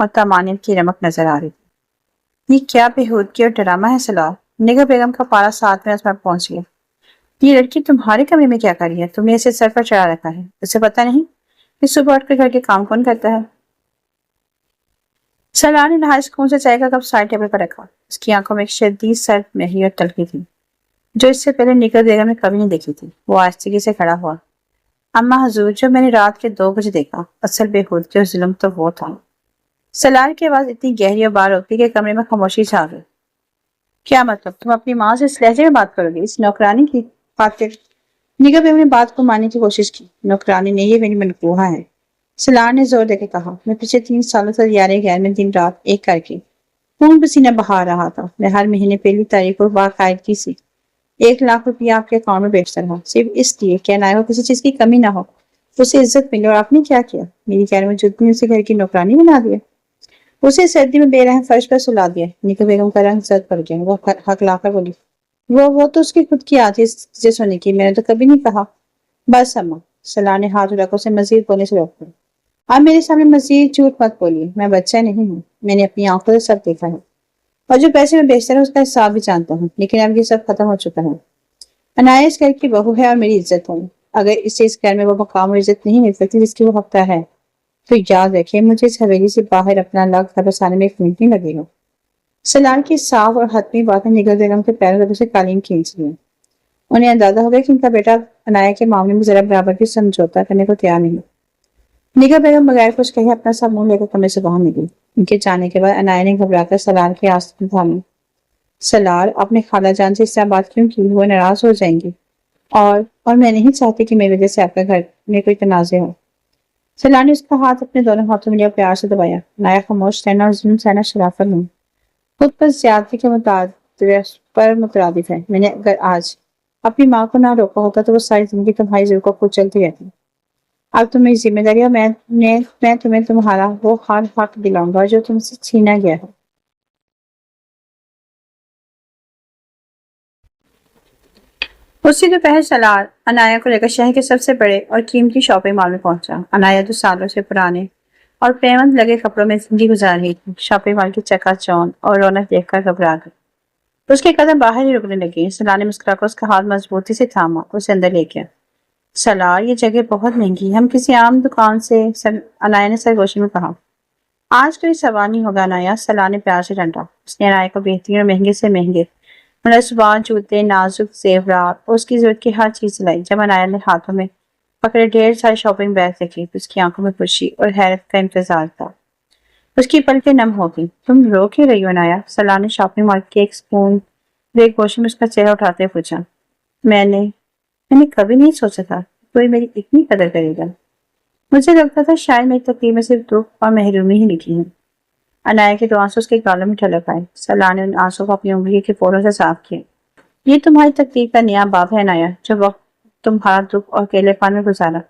اور طمانینت کی رمق نظر آ رہی تھی۔ یہ کیا بےہودگی اور ڈرامہ ہے سلار؟ نگہ بیگم کا پارا 7 منٹ میں پہنچ گیا۔ یہ لڑکی تمہارے کمرے میں کیا کر رہی ہے؟ تم نے اسے سر پر چڑھا رکھا ہے، اسے پتہ نہیں کہ صبح اٹھ کر گھر کے کام کون کرتا ہے؟ سلار نے نہایت سکون سے چائے کا کپ سائڈ ٹیبل پر رکھا۔ اس کی آنکھوں میں ایک شدید سرد مہری اور تلخی تھی جو اس سے پہلے نگہ بیگم نے کبھی نہیں دیکھی تھی۔ وہ آہستگی سے کھڑا ہوا۔ اما حضور، جو میں نے رات کے 2 بجے دیکھا، اصل بےہودگی اور ظلم تو وہ تھا۔ سلار کی آواز اتنی گہری اور بار ہوتی کہ کمرے میں خاموشی چھا گئی۔ کیا مطلب؟ تم اپنی ماں سے اس لہجے میں بات کرو گی؟ اس نوکرانی کی خاطر؟ نگہ بیگم نے بات کو ماننے کی کوشش کی۔ نوکرانی نہیں، یہ میری منقوہ ہے۔ سلار نے زور دے کے کہا۔ میں پچھلے 3 سالوں سے یارے غیر میں دن رات ایک کر کے خون پسینہ بہا رہا تھا۔ میں ہر مہینے پہلی تاریخ کو باقاعدگی سے 1 لاکھ روپیہ آپ کے اکاؤنٹ میں بیچتا رہا، صرف اس لیے کہ عنایہ کو کسی چیز کی کمی نہ ہو، اسے عزت ملے۔ اور آپ نے کیا کیا؟ میری غیر موجودگی میں اسے گھر کی نوکرانی بنا دیا، اسے سردی میں بے رحم فرش پر سلا دیا۔ نگہ بیگم کا رنگ زرد پڑ گیا۔ وہ حق لا کر بولی، وہ تو اس کی خود کی عادت ہے اسے سونے کی، میں نے تو کبھی نہیں کہا۔ بس اما، سلار نے ہاتھ اٹھا کر اسے مزید بولنے سے روک دیا۔ آپ میرے سامنے مزید جھوٹ مت بولیے، میں بچہ نہیں ہوں، میں نے اپنی آنکھوں سے سب دیکھا ہے، اور جو پیسے میں بیچتا رہا اس کا حساب بھی جانتا ہوں، لیکن اب یہ سب ختم ہو چکا ہے۔ عنایہ اس گھر کی بہو ہے اور میری عزت ہے۔ اگر اسے اس گھر میں وہ مقام اور عزت نہیں مل سکتی جس کی وہ حقدار ہے، تو یاد رکھے مجھے اس حویلی سے باہر اپنا لگ گھر بسانے میں 1 منٹ نہیں لگے گا۔ سلار کی صاف اور حتمی باتیں نگہ بیگم کے پیروں تلے سے قالین کھینچ لیں۔ انہیں اندازہ ہو گیا کہ ان کا بیٹا عنایہ کے معاملے میں ذرا برابر بھی سمجھوتا کرنے کو تیار نہیں۔ نگہ بیگم بغیر کچھ کہے اپنا سب منہ لے کر کمرے سے باہر نکلی۔ ان کے جانے کے بعد عنایہ نے گھبرا کر سلار کے آستین تھامی۔ سلار، اپنے خالہ جان سے اس طرح بات کیوں کی؟ وہ ناراض ہو جائیں گی، اور میں نہیں چاہتی کہ میری وجہ سے آپ کا گھر میں کوئی تنازع ہو۔ سلار نے اس کا ہاتھ اپنے دونوں ہاتھوں میں لیا، پیار سے دبایا۔ عنایہ خاموش رہنا اور ظلم سہنا شرافت نہیں، خود پر زیادتی کے مترادف ہے۔ میں نے اگر آج اپنی ماں کو نہ روکا ہوتا تو وہ ساری زندگی تمہاری ضرور کو کچلتی رہتی۔ اب تم میری ذمہ داری ہے، میں تمہیں تمہارا وہ ہر حق دلاؤں گا جو تم سے چھینا گیا ہے۔ اسی دوپہر سلار عنایہ کو لے کر شہر کے سب سے بڑے اور قیمتی شاپنگ مال میں پہنچا۔ عنایہ 2 سالوں سے پرانے اور پیوند لگے کپڑوں میں زندگی گزار رہی تھی۔ شاپنگ مال کی چکا چوند اور رونق دیکھ کر گھبرا گئی۔ اس کے قدم باہر ہی رکنے لگے۔ سلار نے مسکرا کر اس کا ہاتھ مضبوطی سے تھاما، اسے اندر لے گیا۔ سلار، یہ جگہ بہت مہنگی ہے، ہم کسی عام دکان سے، عنایہ نے سرگوشی میں کہا۔ آج کوئی سوال نہیں ہوگا عنایہ، سلار نے پیار سے ڈانٹا۔ اس نے عنایہ کو بہترین اور مہنگے سے مہنگے ملبوسات، جوتے، نازک زیورات اور اس کی ضرورت کی ہر چیز دلائی۔ جب عنایہ نے ہاتھوں میں پکڑے ڈھیر سارے شاپنگ بیگ دیکھے تو اس کی آنکھوں میں خوشی اور حیرت کا امتزاج تھا۔ اس کی پلکیں نم ہو گئیں۔ تم رو کیوں رہی ہو عنایہ؟ سلار نے شاپنگ مال کے ایک سپون ریک گوشے میں اس کا چہرہ اٹھاتے ہوئے پوچھا۔ میں نے کبھی نہیں سوچا تھا کہ کوئی میری اتنی قدر کرے گا۔ مجھے لگتا تھا شاید میری تقدیر میں صرف دکھ اور محرومی ہی لکھی ہے۔ عنایہ کے 2 آنسو اس کے گالوں میں ٹھلک آئے۔ سلار نے ان آنسو کو اپنی انگلی کے پھولوں سے صاف کیا۔ یہ تمہاری تقدیر کا نیا باب ہے عنایہ، جو وقت تمہارا دکھ اور اکیلے پن میں گزارا،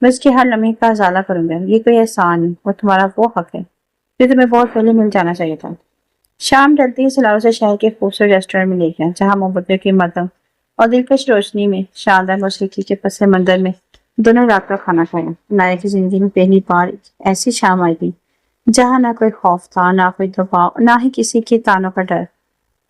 میں اس کے ہر لمحے کا ازالہ کروں گا۔ یہ کوئی احسان نہیں، وہ تمہارا وہ حق ہے جو تمہیں بہت پہلے مل جانا چاہیے تھا۔ شام ڈھلتے ہی سلار اسے شہر کے خوبصورت ریسٹورینٹ میں لے گیا، جہاں موم بتیوں کی مدھم اور دلکش روشنی میں شاندار موسیقی کے پس منظر میں دونوں رات کا کھانا کھایا۔ عنایہ کی زندگی میں پہلی بار ایسی شام آئی تھی جہاں نہ کوئی خوف تھا، نہ کوئی دباؤ، نہ ہی کسی کے طعنوں کا ڈر،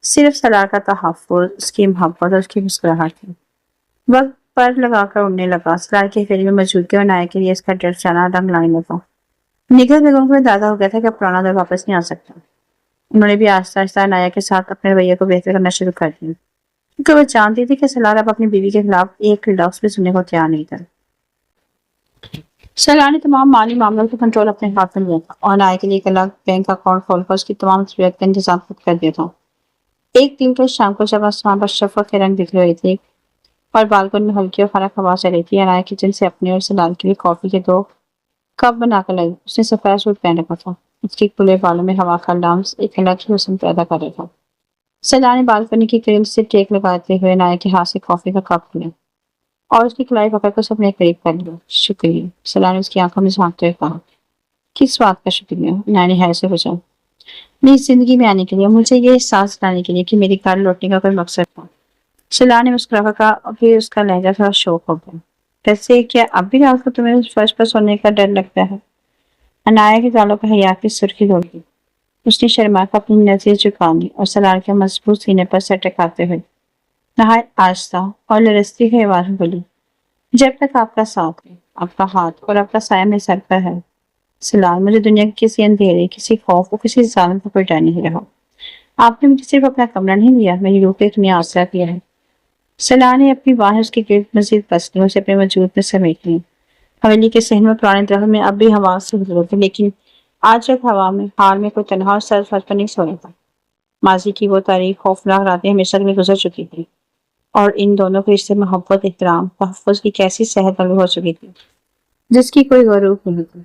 صرف سلار کا تحفظ، اس کی محبت اور اس کی مسکراہٹ تھی۔ وقت پر لگا کر اڑنے لگا۔ سلار کی حویلی میں موجودگی اور عنایہ کے لیے اس کا ڈر جانا رنگ لانے لگا۔ نگہ بیگم کو اندازہ ہو گیا تھا کہ اب پرانا دور واپس نہیں آ سکتا۔ انہوں نے بھی آہستہ آہستہ عنایہ کے ساتھ اپنے رویے کو بہتر کرنا شروع کر دیا، کیونکہ وہ جانتی تھی کہ سلار اب اپنی بیوی کے خلاف ایک لفظ بھی سننے کو تیار نہیں تھا۔ سلار نے تمام مالی معاملات کا کنٹرول اپنے ہاتھ میں لیا تھا اور عنایہ کے لیے ایک الگ بینک اکاؤنٹ کھول کر اس کی تمام ضروریات کا انتظام خود کر دیا تھا۔ ایک دن کے شام کو جب آسمان پر شفق کے رنگ بکھرے ہوئے تھے اور بالکن میں ہلکی اور خنک ہوا چل رہی تھی، عنایہ کچن سے اپنے اور سلار کے لیے کافی کے 2 کپ بنا کر لائی۔ اس نے سفید سوٹ پہن رکھا تھا۔ اس کے کھلے بالوں میں ہوا کا لمس ایک الگ ہی حسن پیدا کر رہا تھا۔ سلار نے بالکنی کی گرل سے ٹیک لگاتے ہوئے عنایہ کے ہاتھ سے کافی کا کپ لیا اور اس کی کلائی پکڑ کر اپنے قریب کر لیا۔ شکریہ، سلار نے اس کی آنکھوں میں جھانکتے ہوئے کہا۔ کس بات کا شکریہ؟ عنایہ نے حیرت سے پوچھا۔ میری زندگی میں آنے کے لیے، مجھے یہ احساس دلانے کے لیے کہ میری گھر لوٹنے کا کوئی مقصد تھا۔ سلار نے مسکرا کر کہا اور پھر اس کا لہجہ تھوڑا شوق ہو گیا۔ ویسے کیا اب بھی رات کو تمہیں فرش پر سونے کا ڈر لگتا ہے؟ عنایا کے گالوں پہ حیا کی سرخی دوڑ گئی۔ اس نے شرما کر اپنی نظر جھکا لی اور سلار کے مضبوط سینے پر سر ٹکاتے ہوئے نہایت آہستہ اور لرزتی ہوئی آواز میں بولی، جب تک آپ کا ساتھ ہے، آپ کا ہاتھ اور آپ کا سایہ میرے سر پر ہے سلار، مجھے دنیا کے کسی اندھیرے، کسی خوف اور کسی ظالم پر کوئی ڈر نہیں رہا۔ آپ نے مجھے صرف اپنا کمرہ نہیں دیا، میری روح پہ تمہیں آسرا دیا ہے۔ سلار نے اپنی باہیں اس کے گرد مزید بس لی، اسے اپنے وجود میں سمیٹ لی۔ حویلی کے صحن میں پرانے درخت میں اب بھی ہوا سے گزر تھے، لیکن آج ایک ہوا میں ہار میں کوئی تنہا اور سرد فرش پر نہیں سو رہا تھا۔ ماضی کی وہ تاریخ خوفناک راتیں ہمیشہ کے لیے گزر چکی تھی اور ان دونوں کے رشتے محبت، احترام، تحفظ کی کیسی صحت مند ہو چکی تھی جس کی کوئی غروب نہیں تھی۔